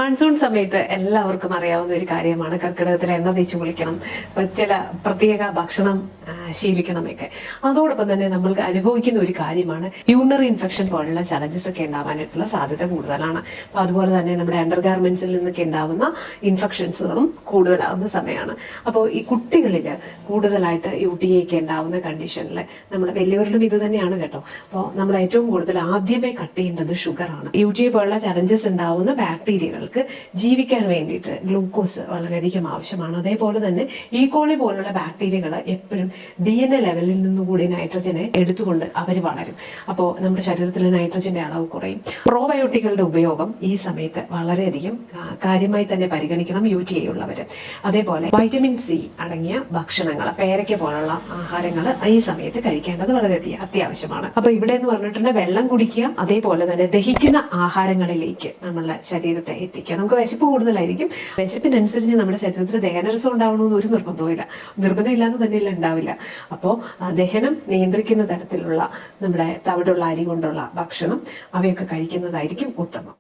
Monsoon സമയത്ത് എല്ലാവർക്കും അറിയാവുന്ന ഒരു കാര്യമാണ് കർക്കിടകത്തിൽ എണ്ണ തേച്ച് കുളിക്കണം, ചില പ്രത്യേക ഭക്ഷണം ശീലിക്കണമൊക്കെ. അതോടൊപ്പം തന്നെ നമ്മൾക്ക് അനുഭവിക്കുന്ന ഒരു കാര്യമാണ് യൂറിനറി ഇൻഫെക്ഷൻ പോലുള്ള ചലഞ്ചസ് ഒക്കെ ഉണ്ടാവാനായിട്ടുള്ള സാധ്യത കൂടുതലാണ്. അപ്പൊ അതുപോലെ തന്നെ നമ്മുടെ അണ്ടർ ഗാർമെന്റ്സിൽ നിന്നൊക്കെ ഉണ്ടാവുന്ന ഇൻഫെക്ഷൻസുകളും കൂടുതലാവുന്ന സമയമാണ്. അപ്പോൾ ഈ കുട്ടികളിൽ കൂടുതലായിട്ട് UTI ഒക്കെ ഉണ്ടാവുന്ന കണ്ടീഷനിൽ നമ്മൾ വലിയവരിലും ഇത് തന്നെയാണ് കേട്ടോ. അപ്പോൾ നമ്മൾ ഏറ്റവും കൂടുതൽ ആദ്യമേ കട്ട് ചെയ്യേണ്ടത് ഷുഗറാണ്. UTI പോലുള്ള ചലഞ്ചസ് ഉണ്ടാവുന്ന ബാക്ടീരിയകൾക്ക് ജീവിക്കാൻ വേണ്ടിയിട്ട് ഗ്ലൂക്കോസ് വളരെയധികം ആവശ്യമാണ്. അതേപോലെ തന്നെ ഈകോളി പോലുള്ള ബാക്ടീരിയകൾ എപ്പോഴും DNA ലെവലിൽ നിന്നുകൂടി നൈട്രജനെ എടുത്തുകൊണ്ട് അവർ വളരും. അപ്പോൾ നമ്മുടെ ശരീരത്തിലെ നൈട്രജന്റെ അളവ് കുറയും. പ്രോബയോട്ടിക്കുകളുടെ ഉപയോഗം ഈ സമയത്ത് വളരെയധികം കാര്യമായി തന്നെ പരിഗണിക്കണം UTI ഉള്ളവർ. അതേപോലെ വൈറ്റമിൻ C അടങ്ങിയ ഭക്ഷണങ്ങൾ, പേരയ്ക്ക പോലുള്ള ആഹാരങ്ങൾ ഈ സമയത്ത് കഴിക്കേണ്ടത് വളരെയധികം അത്യാവശ്യമാണ്. അപ്പൊ ഇവിടെ എന്ന് പറഞ്ഞിട്ടുണ്ടെങ്കിൽ വെള്ളം കുടിക്കുക, അതേപോലെ തന്നെ ദഹിക്കുന്ന ആഹാരങ്ങളിലേക്ക് നമ്മളുടെ ശരീരത്തെ എത്തിക്കുക. നമുക്ക് വിശപ്പ് കൂടുതലായിരിക്കും, വിശപ്പിനനുസരിച്ച് നമ്മുടെ ശരീരത്തിൽ ദഹനരസം ഉണ്ടാവണമെന്ന് ഒരു നിർബന്ധമില്ല, നിർബന്ധമില്ലാന്ന് തന്നെയല്ല ഉണ്ടാവില്ല. അപ്പോൾ ദഹനം നിയന്ത്രിക്കുന്ന തരത്തിലുള്ള നമ്മുടെ തവിടുള്ള അരി കൊണ്ടുള്ള ഭക്ഷണം അവയൊക്കെ കഴിക്കുന്നതായിരിക്കും ഉത്തമം.